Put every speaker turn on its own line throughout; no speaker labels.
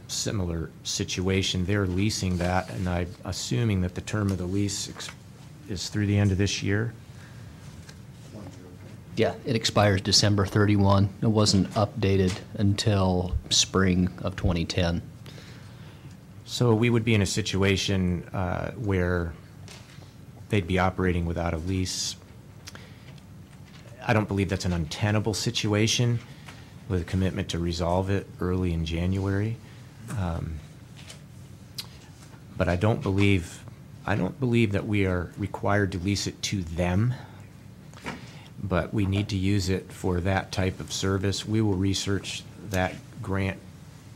similar situation. They're leasing that, and I'm assuming that the term of the lease is through the end of this year.
Yeah, it expires December 31. It wasn't updated until spring of 2010.
So we would be in a situation where they'd be operating without a lease. I don't believe that's an untenable situation with a commitment to resolve it early in January. But I don't believe that we are required to lease it to them, but we need to use it for that type of service. We will research that grant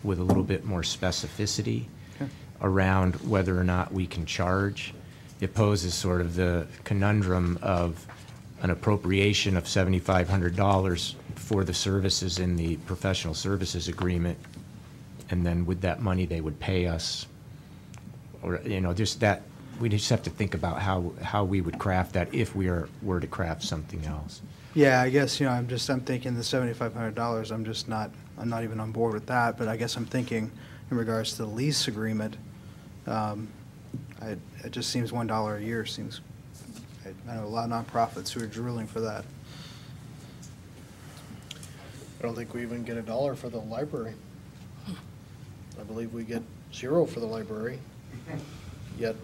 with a little bit more specificity around whether or not we can charge. It poses sort of the conundrum of an appropriation of $7,500 for the services in the professional services agreement, and then with that money they would pay us, or just that. We just have to think about how we would craft that if we were to craft something else.
Yeah, I guess I'm thinking the $7,500. I'm not even on board with that. But I guess I'm thinking in regards to the lease agreement. It just seems $1 a year seems. I know a lot of nonprofits who are drilling for that.
I don't think we even get $1 for the library. I believe we get 0 for the library. Yet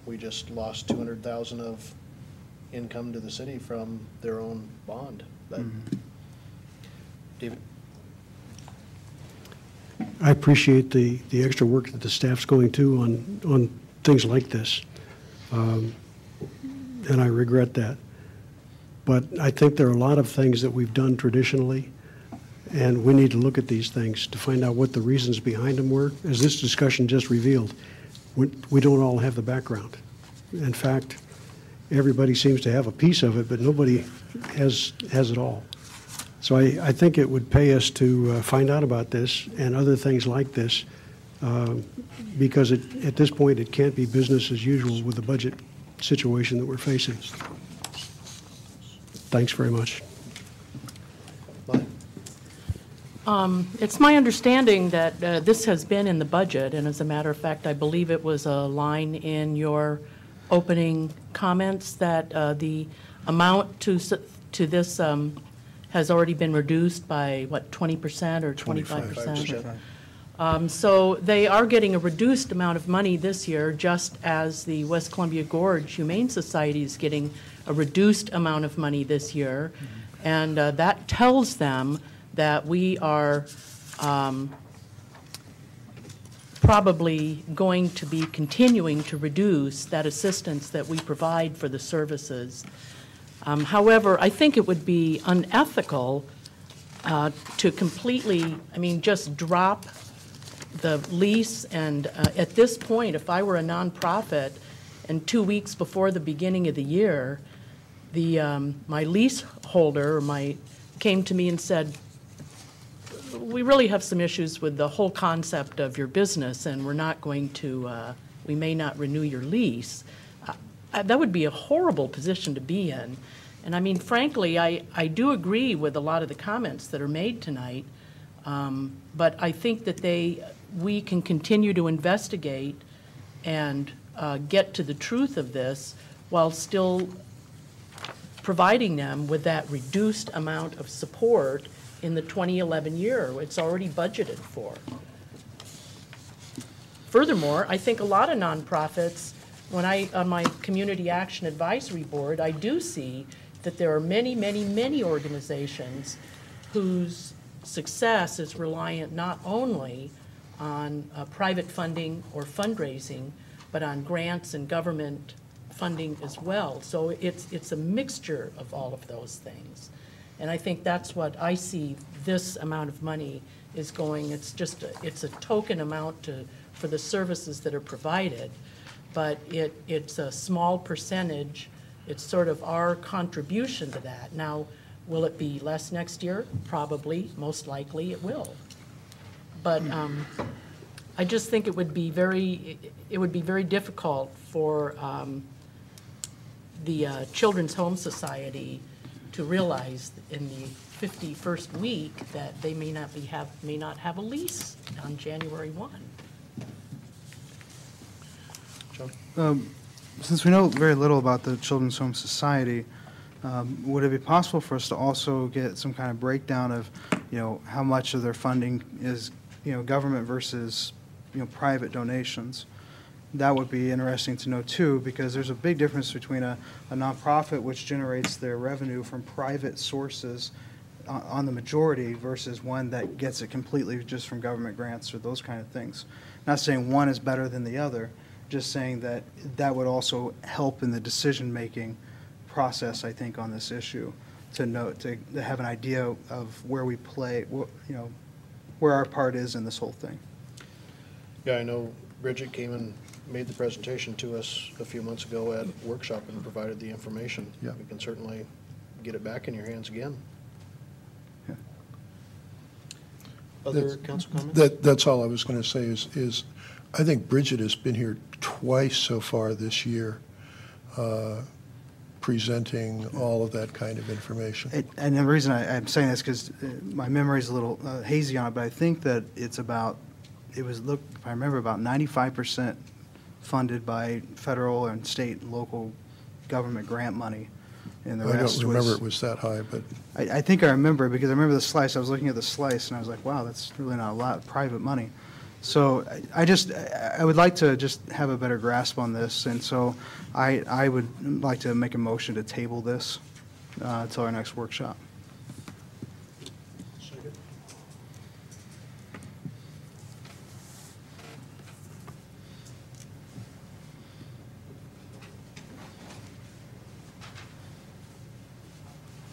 we just lost $200,000 of income to the city from their own bond. But David?
I appreciate the extra work that the staff's going to on things like this, and I regret that. But I think there are a lot of things that we've done traditionally, and we need to look at these things to find out what the reasons behind them were. As this discussion just revealed, we don't all have the background. In fact, everybody seems to have a piece of it, but nobody has it all. So I think it would pay us to find out about this and other things like this, because at this point it can't be business as usual with the budget situation that we're facing. Thanks very much.
It's my understanding that this has been in the budget, and as a matter of fact, I believe it was a line in your opening comments that the amount to this has already been reduced by, what, 20% or 25%? So they are getting a reduced amount of money this year, just as the West Columbia Gorge Humane Society is getting a reduced amount of money this year. And that tells them that we are probably going to be continuing to reduce that assistance that we provide for the services. However, I think it would be unethical to completely, just drop the lease. And at this point, if I were a nonprofit and 2 weeks before the beginning of the year, my leaseholder came to me and said, we really have some issues with the whole concept of your business, and we're not going to, we may not renew your lease. That would be a horrible position to be in. And frankly, I do agree with a lot of the comments that are made tonight, but I think that we can continue to investigate and get to the truth of this while still providing them with that reduced amount of support in the 2011 year. It's already budgeted for. Furthermore, I think a lot of nonprofits, on my Community Action Advisory Board, I do see that there are many, many, many organizations whose success is reliant not only on private funding or fundraising, but on grants and government funding as well. So it's a mixture of all of those things. And I think that's what I see this amount of money is going. It's a token amount for the services that are provided, but it's a small percentage. It's sort of our contribution to that. Now, will it be less next year? Probably, most likely it will. But I just think it would be very difficult for the Children's Home Society to realize in the 51st week that they may not have a lease on January 1.
John?
Since we know very little about the Children's Home Society, would it be possible for us to also get some kind of breakdown of, how much of their funding is, government versus, private donations? That would be interesting to know too, because there's a big difference between a nonprofit which generates their revenue from private sources on the majority versus one that gets it completely just from government grants or those kind of things. Not saying one is better than the other, just saying that that would also help in the decision-making process, I think, on this issue, to have an idea of where we play, where our part is in this whole thing.
Yeah, I know Bridget came and made the presentation to us a few months ago at workshop and provided the information.
Yeah.
We can certainly get it back in your hands again.
Yeah.
Other council comments?
That's all I was going to say is I think Bridget has been here twice so far this year, presenting all of that kind of information.
And the reason I'm saying this because my memory's a little hazy on it, but I think that if I remember, about 95% funded by federal and state and local government grant money, and the
I
rest
don't remember
was,
it was that high, but
I think I remember, because I remember the slice. I was looking at the slice, and I was like, wow, that's really not a lot of private money. So I would like to just have a better grasp on this, and so I would like to make a motion to table this until our next workshop.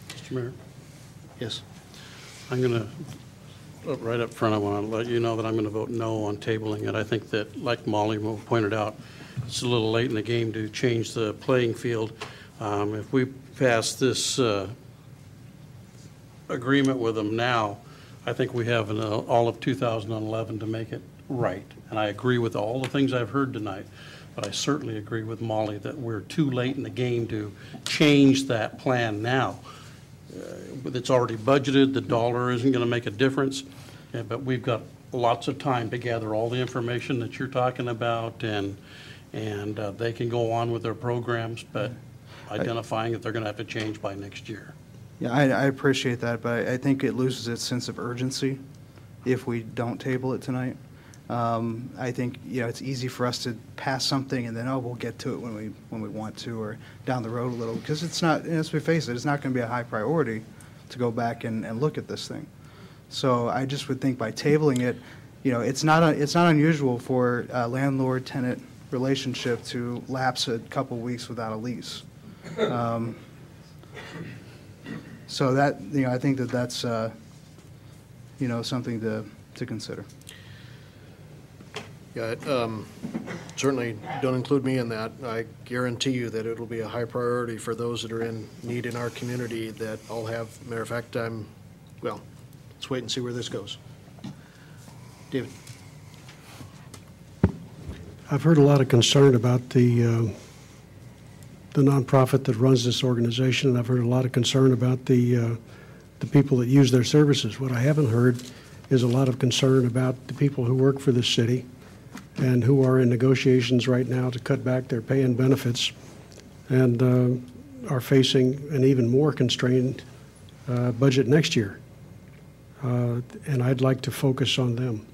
Mr. Mayor,
Yes.
I'm going to, right up front, I want to let you know that I'm going to vote no on tabling it. I think that, like Molly pointed out, it's a little late in the game to change the playing field. If we pass this agreement with them now, I think we have all of 2011 to make it right. And I agree with all the things I've heard tonight, but I certainly agree with Molly that we're too late in the game to change that plan now. It's already budgeted, the dollar isn't going to make a difference, but we've got lots of time to gather all the information that you're talking about, and they can go on with their programs, but identifying that they're going to have to change by next year.
Yeah, I appreciate that, but I think it loses its sense of urgency if we don't table it tonight. I think, it's easy for us to pass something and then, we'll get to it when we want to, or down the road a little, because it's not, let's face it, it's not going to be a high priority to go back and look at this thing. So I just would think by tabling it, it's not unusual for a landlord-tenant relationship to lapse a couple weeks without a lease. So that, I think that's, something to consider.
Yeah, certainly don't include me in that. I guarantee you that it'll be a high priority for those that are in need in our community that all have, matter of fact, well, let's wait and see where this goes. David?
I've heard a lot of concern about the nonprofit that runs this organization, and I've heard a lot of concern about the people that use their services. What I haven't heard is a lot of concern about the people who work for the city and who are in negotiations right now to cut back their pay and benefits, and are facing an even more constrained budget next year. And I'd like to focus on them.